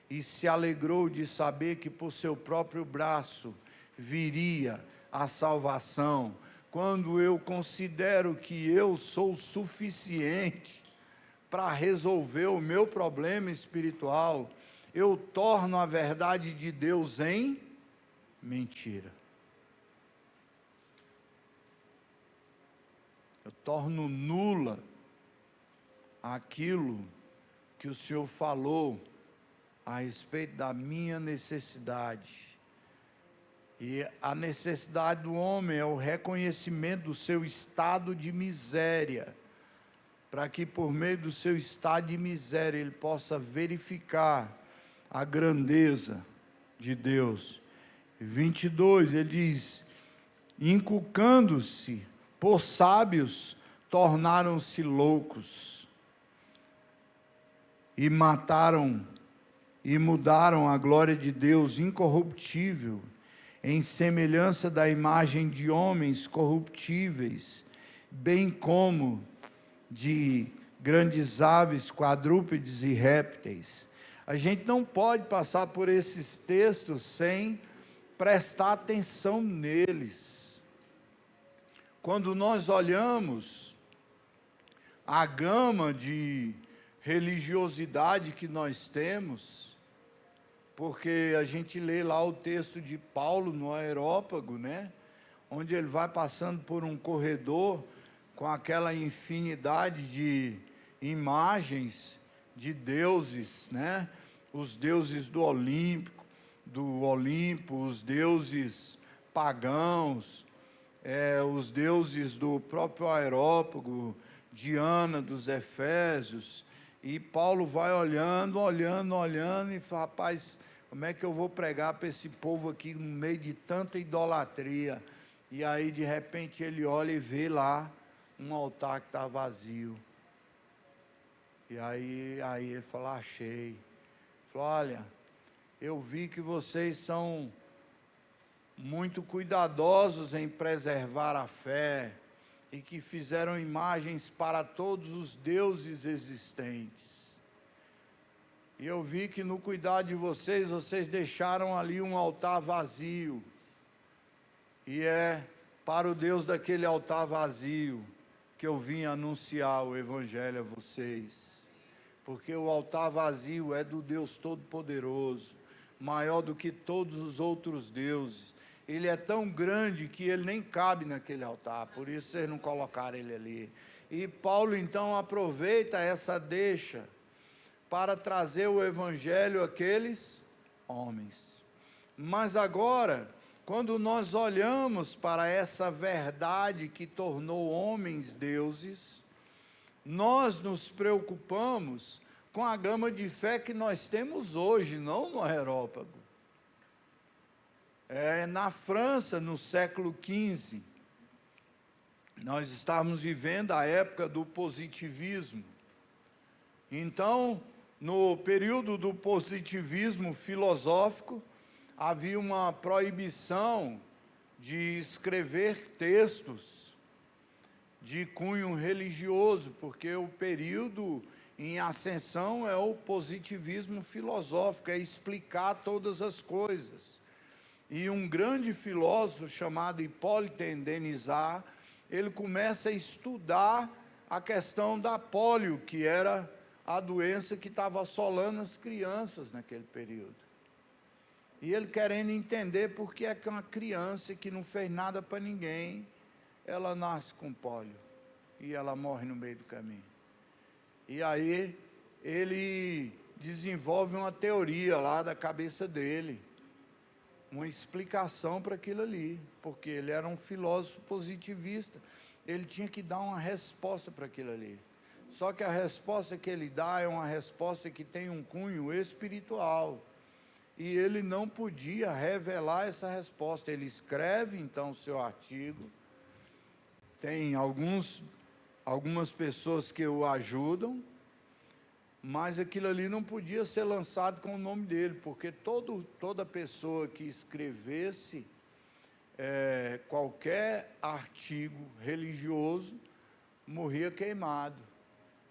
e se alegrou de saber que por seu próprio braço viria a salvação. Quando eu considero que eu sou suficiente para resolver o meu problema espiritual, eu torno a verdade de Deus em mentira. Eu torno nula aquilo que o Senhor falou a respeito da minha necessidade. E a necessidade do homem é o reconhecimento do seu estado de miséria, para que por meio do seu estado de miséria ele possa verificar a grandeza de Deus. 22, ele diz: inculcando-se por sábios, tornaram-se loucos, e mataram e mudaram a glória de Deus incorruptível, em semelhança da imagem de homens corruptíveis, bem como de grandes aves, quadrúpedes e répteis. A gente não pode passar por esses textos sem prestar atenção neles. Quando nós olhamos a gama de religiosidade que nós temos, porque a gente lê lá o texto de Paulo no Areópago, né? Onde ele vai passando por um corredor com aquela infinidade de imagens de deuses, né? Os deuses do Olimpo, os deuses pagãos, os deuses do próprio Areópago, Diana dos Efésios. E Paulo vai olhando e fala: rapaz, como é que eu vou pregar para esse povo aqui no meio de tanta idolatria? E aí de repente ele olha e vê lá um altar que está vazio. E aí ele fala: achei. Ele falou: olha, eu vi que vocês são muito cuidadosos em preservar a fé, e que fizeram imagens para todos os deuses existentes. E eu vi que no cuidado de vocês, vocês deixaram ali um altar vazio. E é para o Deus daquele altar vazio que eu vim anunciar o Evangelho a vocês. Porque o altar vazio é do Deus Todo-Poderoso, maior do que todos os outros deuses. Ele é tão grande que ele nem cabe naquele altar, por isso vocês não colocaram ele ali. E Paulo então aproveita essa deixa para trazer o Evangelho àqueles homens. Mas agora, quando nós olhamos para essa verdade que tornou homens deuses, nós nos preocupamos com a gama de fé que nós temos hoje, não no Areópago. Na França, no século XV, nós estávamos vivendo a época do positivismo. Então, no período do positivismo filosófico, havia uma proibição de escrever textos de cunho religioso, porque o período em ascensão é o positivismo filosófico, é explicar todas as coisas. E um grande filósofo chamado Hipólito Denisard, ele começa a estudar a questão da polio, que era a doença que estava assolando as crianças naquele período. E ele querendo entender por que é que uma criança que não fez nada para ninguém, ela nasce com polio e ela morre no meio do caminho. E aí ele desenvolve uma teoria lá da cabeça dele, uma explicação para aquilo ali, porque ele era um filósofo positivista, ele tinha que dar uma resposta para aquilo ali. Só que a resposta que ele dá é uma resposta que tem um cunho espiritual, e ele não podia revelar essa resposta. Ele escreve então o seu artigo, tem algumas pessoas que o ajudam, mas aquilo ali não podia ser lançado com o nome dele, porque toda pessoa que escrevesse qualquer artigo religioso morria queimado.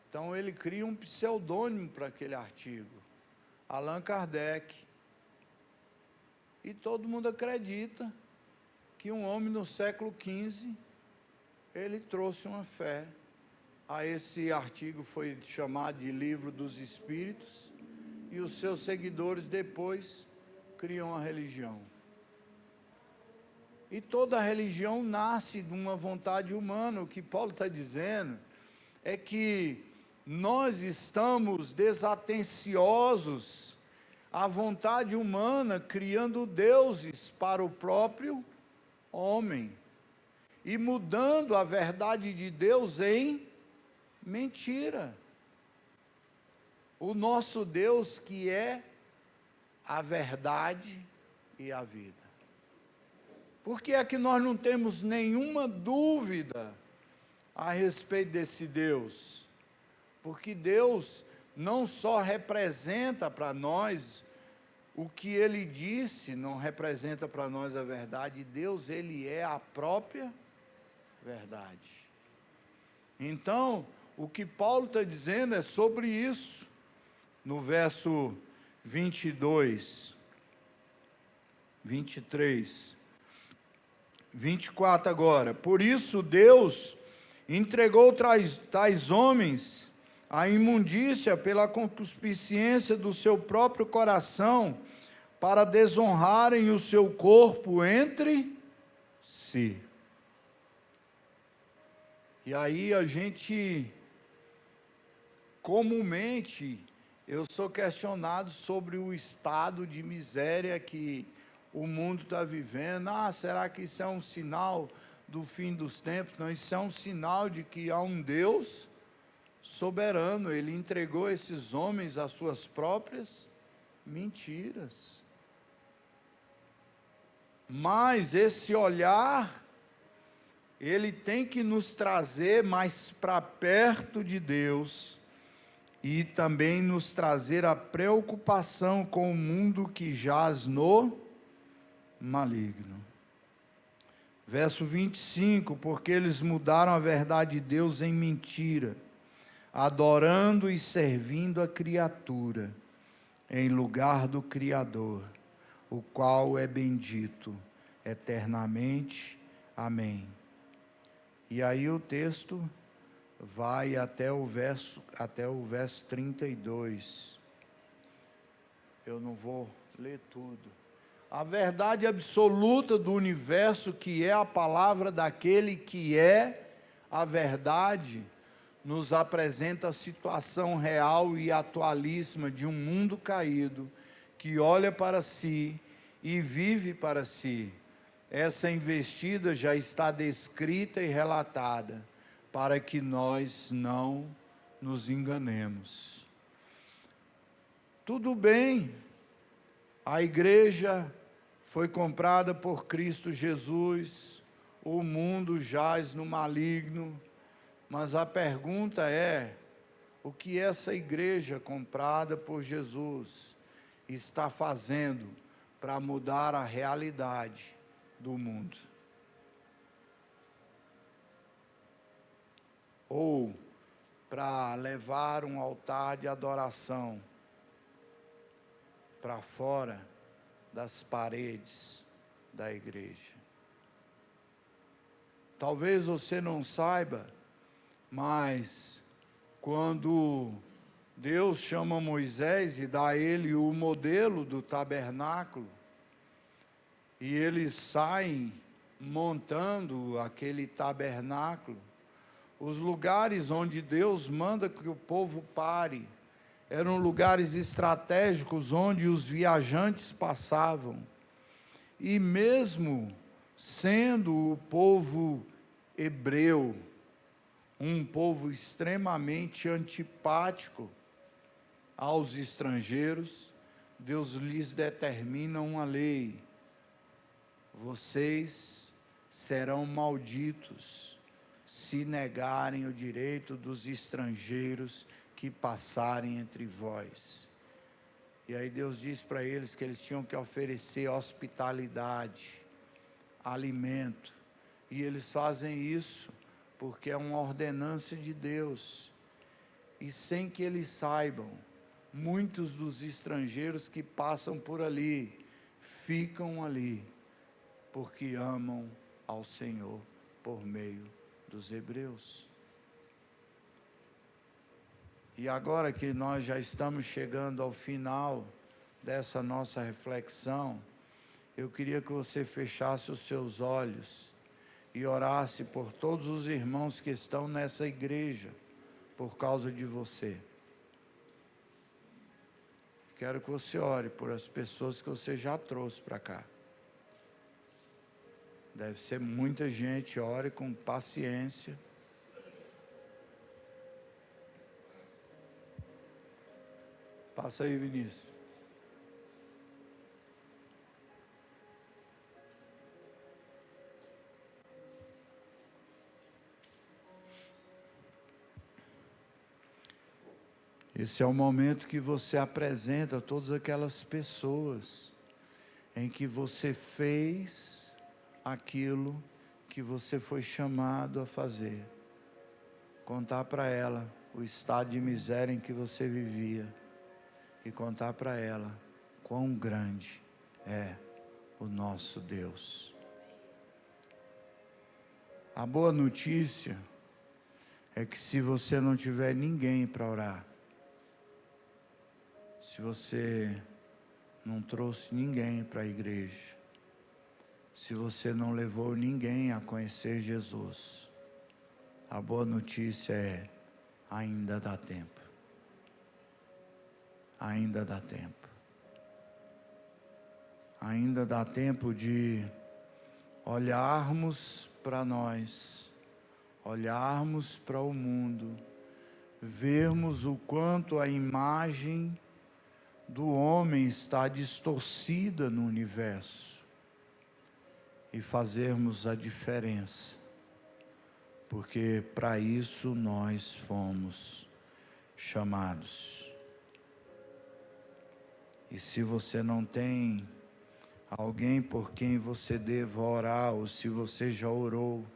Então ele cria um pseudônimo para aquele artigo, Allan Kardec. E todo mundo acredita que um homem no século XV, ele trouxe uma fé. A esse artigo foi chamado de Livro dos Espíritos, e os seus seguidores depois criam a religião. E toda religião nasce de uma vontade humana. O que Paulo está dizendo é que nós estamos desatenciosos à vontade humana, criando deuses para o próprio homem e mudando a verdade de Deus em mentira. O nosso Deus, que é a verdade e a vida. Por que é que nós não temos nenhuma dúvida a respeito desse Deus? Porque Deus não só representa para nós o que Ele disse, não representa para nós a verdade. Deus, Ele é a própria verdade. Então, o que Paulo está dizendo é sobre isso. No verso 22, 23, 24 agora. Por isso Deus entregou tais homens à imundícia pela concupiscência do seu próprio coração, para desonrarem o seu corpo entre si. E aí a gente, comumente, eu sou questionado sobre o estado de miséria que o mundo está vivendo. Será que isso é um sinal do fim dos tempos? Não, isso é um sinal de que há um Deus soberano. Ele entregou esses homens às suas próprias mentiras. Mas esse olhar, ele tem que nos trazer mais para perto de Deus, e também nos trazer a preocupação com o mundo que jaz no maligno. Verso 25, porque eles mudaram a verdade de Deus em mentira, adorando e servindo a criatura, em lugar do Criador, o qual é bendito eternamente. Amém. E aí o texto vai até o verso 32. Eu não vou ler tudo. A verdade absoluta do universo, que é a palavra daquele que é a verdade, nos apresenta a situação real e atualíssima de um mundo caído, que olha para si e vive para si. Essa investida já está descrita e relatada, para que nós não nos enganemos. Tudo bem, a igreja foi comprada por Cristo Jesus, o mundo jaz no maligno, mas a pergunta é: o que essa igreja comprada por Jesus está fazendo para mudar a realidade do mundo? Ou para levar um altar de adoração para fora das paredes da igreja? Talvez você não saiba, mas quando Deus chama Moisés e dá a ele o modelo do tabernáculo, e eles saem montando aquele tabernáculo, os lugares onde Deus manda que o povo pare, eram lugares estratégicos onde os viajantes passavam. E mesmo sendo o povo hebreu um povo extremamente antipático aos estrangeiros, Deus lhes determina uma lei: vocês serão malditos se negarem o direito dos estrangeiros que passarem entre vós. E aí Deus diz para eles que eles tinham que oferecer hospitalidade alimento. E eles fazem isso porque é uma ordenança de Deus. E sem que eles saibam, muitos dos estrangeiros que passam por ali, ficam ali, porque amam ao Senhor por meio dos hebreus. E agora que nós já estamos chegando ao final dessa nossa reflexão, eu queria que você fechasse os seus olhos e orasse por todos os irmãos que estão nessa igreja, por causa de você. Quero que você ore por as pessoas que você já trouxe para cá. Deve ser muita gente, ore com paciência. Passa aí, Vinícius. Esse é o momento que você apresenta todas aquelas pessoas em que você fez aquilo que você foi chamado a fazer. Contar para ela o estado de miséria em que você vivia e contar para ela quão grande é o nosso Deus. A boa notícia é que se você não tiver ninguém para orar, se você não trouxe ninguém para a igreja, se você não levou ninguém a conhecer Jesus, a boa notícia é: ainda dá tempo. Ainda dá tempo. Ainda dá tempo de olharmos para nós, olharmos para o mundo, vermos o quanto a imagem do homem está distorcida no universo e fazermos a diferença, porque para isso nós fomos chamados. E se você não tem alguém por quem você deva orar, ou se você já orou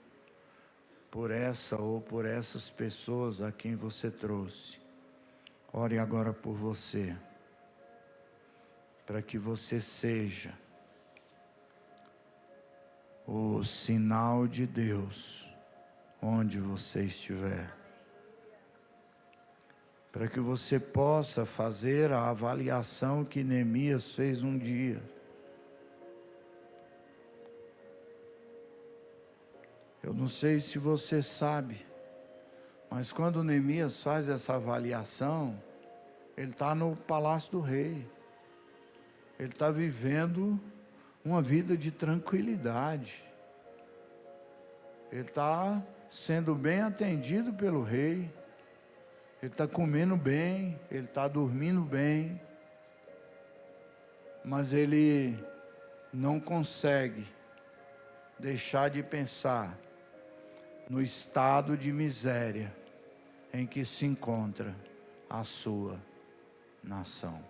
por essa ou por essas pessoas a quem você trouxe, ore agora por você, para que você seja o sinal de Deus onde você estiver, para que você possa fazer a avaliação que Neemias fez um dia. Eu não sei se você sabe, mas quando Neemias faz essa avaliação, ele está no palácio do rei, ele está vivendo uma vida de tranquilidade, ele está sendo bem atendido pelo rei, ele está comendo bem, ele está dormindo bem, mas ele não consegue deixar de pensar no estado de miséria em que se encontra a sua nação.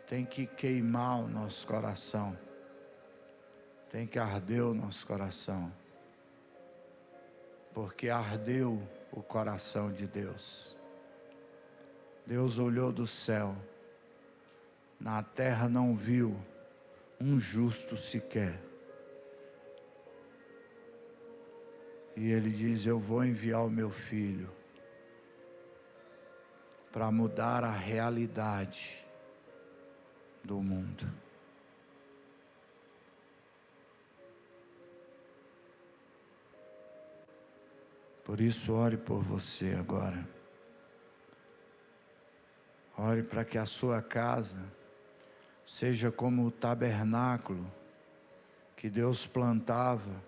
Tem que queimar o nosso coração, tem que arder o nosso coração, porque ardeu o coração de Deus. Deus olhou do céu, na terra não viu um justo sequer. E Ele diz: eu vou enviar o meu filho para mudar a realidade do mundo. Por isso, ore por você agora. Ore para que a sua casa seja como o tabernáculo que Deus plantava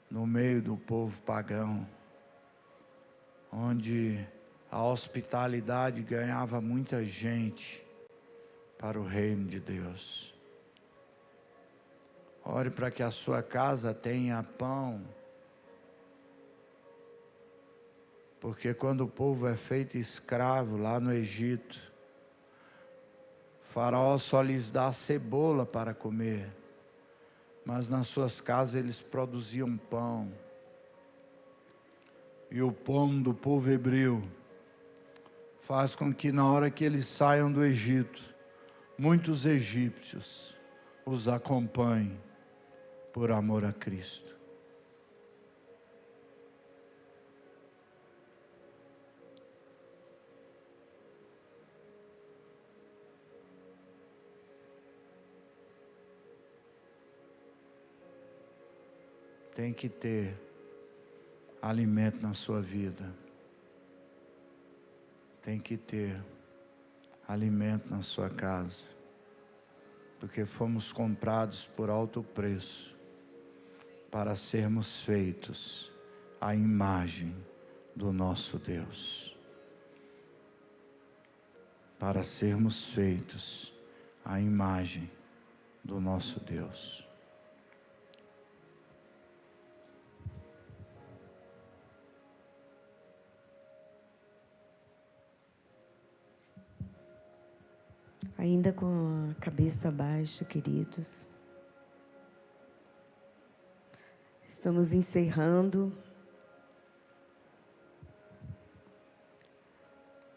no meio do povo pagão, onde a hospitalidade ganhava muita gente para o reino de Deus. Ore para que a sua casa tenha pão, porque quando o povo é feito escravo lá no Egito, Faraó só lhes dá cebola para comer, mas nas suas casas eles produziam pão. E o pão do povo hebreu faz com que na hora que eles saiam do Egito, muitos egípcios os acompanhem por amor a Cristo. Tem que ter alimento na sua vida. Tem que ter alimento na sua casa. Porque fomos comprados por alto preço para sermos feitos à imagem do nosso Deus. Para sermos feitos à imagem do nosso Deus. Ainda com a cabeça baixa, queridos, estamos encerrando,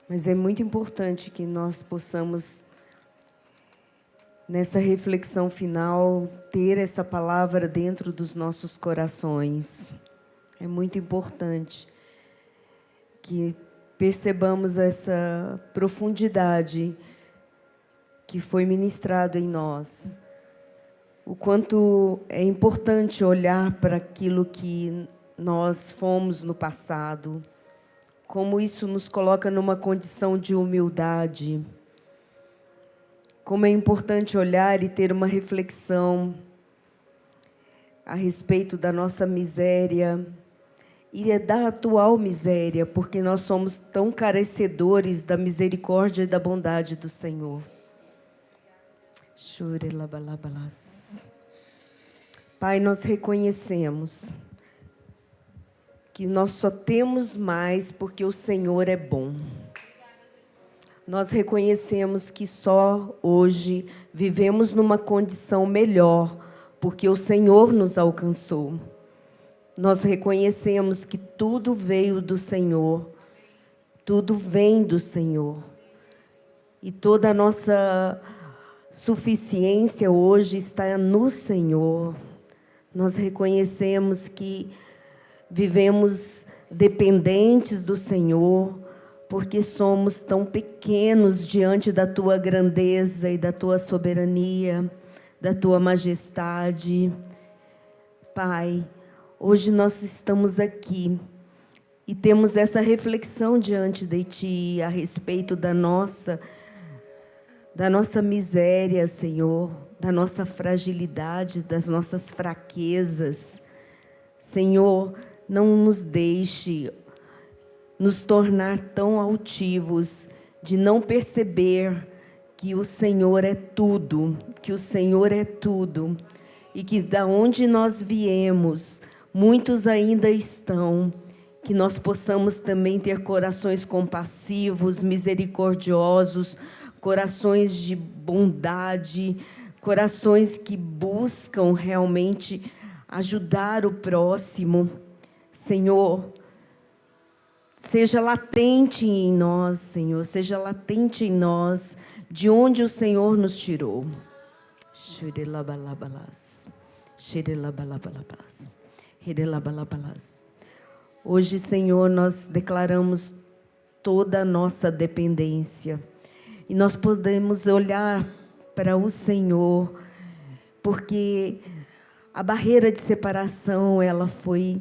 mas é muito importante que nós possamos, nessa reflexão final, ter essa palavra dentro dos nossos corações. É muito importante que percebamos essa profundidade que foi ministrado em nós, o quanto é importante olhar para aquilo que nós fomos no passado, como isso nos coloca numa condição de humildade, como é importante olhar e ter uma reflexão a respeito da nossa miséria e da atual miséria, porque nós somos tão carecedores da misericórdia e da bondade do Senhor. Pai, nós reconhecemos que nós só temos mais porque o Senhor é bom. Nós reconhecemos que só hoje vivemos numa condição melhor porque o Senhor nos alcançou. Nós reconhecemos que tudo veio do Senhor, tudo vem do Senhor. E toda a nossa suficiência hoje está no Senhor. Nós reconhecemos que vivemos dependentes do Senhor, porque somos tão pequenos diante da Tua grandeza e da Tua soberania, da Tua majestade. Pai, hoje nós estamos aqui e temos essa reflexão diante de Ti a respeito da nossa miséria, Senhor, da nossa fragilidade, das nossas fraquezas. Senhor, não nos deixe nos tornar tão altivos de não perceber que o Senhor é tudo, que o Senhor é tudo, e que da onde nós viemos, muitos ainda estão, que nós possamos também ter corações compassivos, misericordiosos, corações de bondade, corações que buscam realmente ajudar o próximo. Senhor, seja latente em nós, Senhor, seja latente em nós de onde o Senhor nos tirou. Hoje, Senhor, nós declaramos toda a nossa dependência. E nós podemos olhar para o Senhor, porque a barreira de separação, ela foi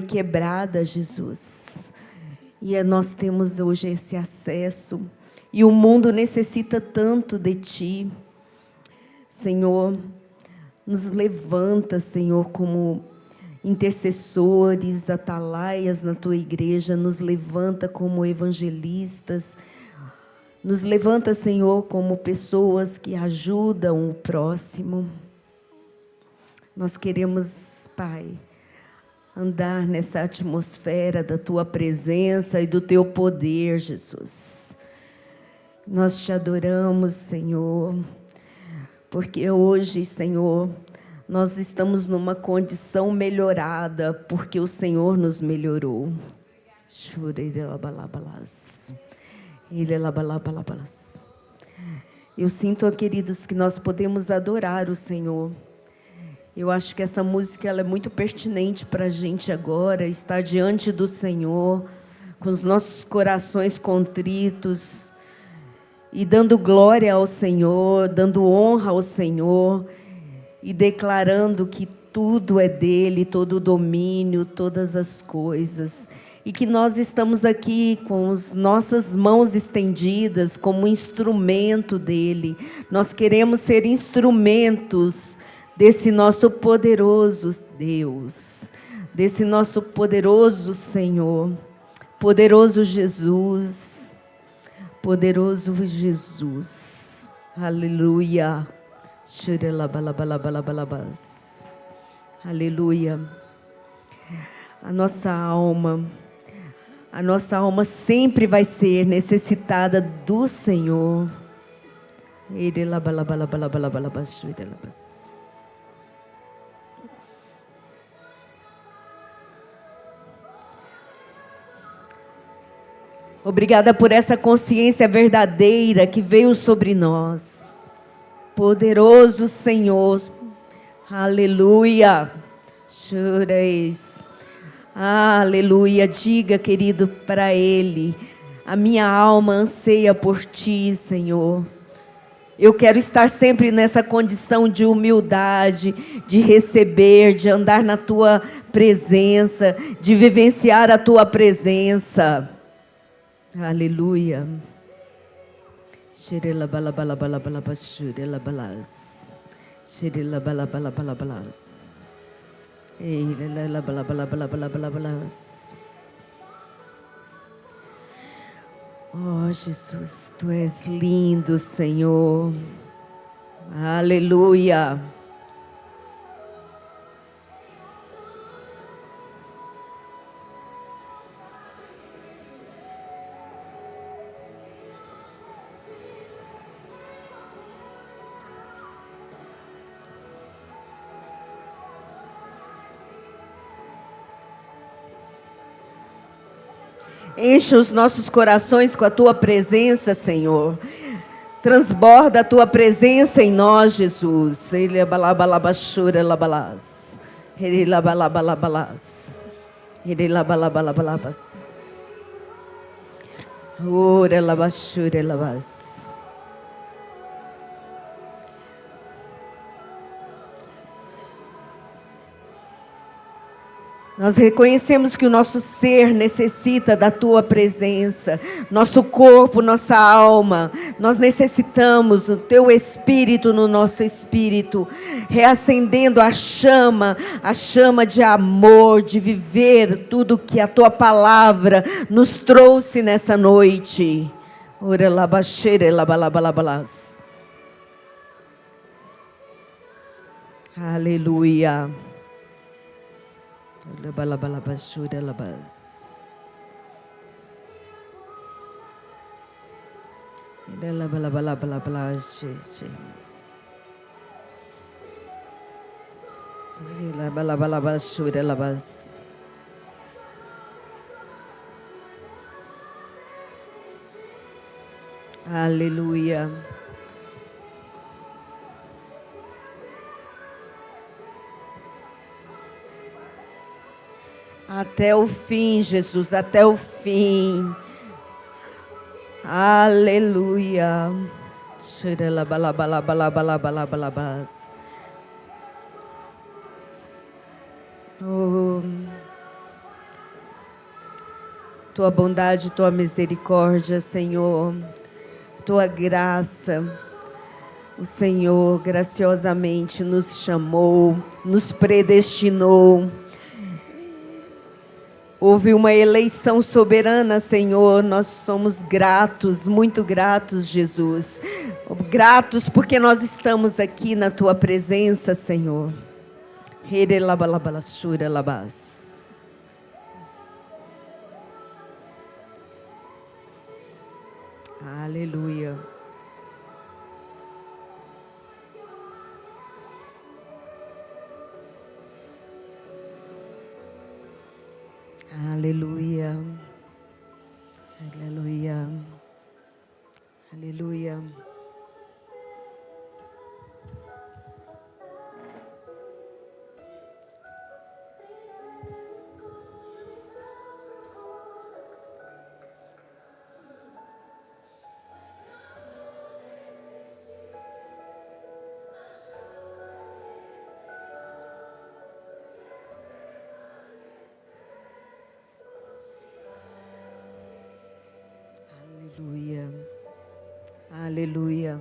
quebrada, Jesus. E nós temos hoje esse acesso. E o mundo necessita tanto de Ti. Senhor, nos levanta, Senhor, como intercessores, atalaias na Tua igreja. Nos levanta como evangelistas. Nos levanta, Senhor, como pessoas que ajudam o próximo. Nós queremos, Pai, andar nessa atmosfera da Tua presença e do Teu poder, Jesus. Nós te adoramos, Senhor, porque hoje, Senhor, nós estamos numa condição melhorada, porque o Senhor nos melhorou. Eu sinto, queridos, que nós podemos adorar o Senhor. Eu acho que essa música ela é muito pertinente para a gente agora, estar diante do Senhor, com os nossos corações contritos, e dando glória ao Senhor, dando honra ao Senhor, e declarando que tudo é dele, todo o domínio, todas as coisas. E que nós estamos aqui com as nossas mãos estendidas como instrumento dele. Nós queremos ser instrumentos desse nosso poderoso Deus, desse nosso poderoso Senhor, poderoso Jesus, poderoso Jesus. Aleluia. Aleluia. A nossa alma sempre vai ser necessitada do Senhor. Obrigada por essa consciência verdadeira que veio sobre nós. Poderoso Senhor. Aleluia. Choreis. Aleluia. Diga, querido, para Ele: a minha alma anseia por Ti, Senhor. Eu quero estar sempre nessa condição de humildade, de receber, de andar na Tua presença, de vivenciar a Tua presença. Aleluia. Shirela bala bala bala bala bashurela balas. Shirela bala bala bala balas. Ei la bala bala bala bala bala balas. Oh, Jesus, Tu és lindo, Senhor. Aleluia. Enche os nossos corações com a Tua presença, Senhor. Transborda a Tua presença em nós, Jesus. Ele balabalabaxura labalas. Ele labalabalabalas. Ele labalabalabalabas. Ora labaxura labas. Nós reconhecemos que o nosso ser necessita da Tua presença, nosso corpo, nossa alma. Nós necessitamos o Teu Espírito no nosso espírito, reacendendo a chama de amor, de viver tudo que a Tua palavra nos trouxe nessa noite. Ora labaxere labalabalabas. Aleluia. Labalabashura labas. Labalabalabalabalash. Labalabashura labas. Aleluia. Até o fim, Jesus, até o fim. Aleluia. Oh, Tua bondade, Tua misericórdia, Senhor, Tua graça. O Senhor graciosamente nos chamou, nos predestinou. Houve uma eleição soberana, Senhor. Nós somos gratos, muito gratos, Jesus. Gratos porque nós estamos aqui na Tua presença, Senhor. Aleluia. Aleluia. Aleluia. Aleluia. Aleluia. Aleluia.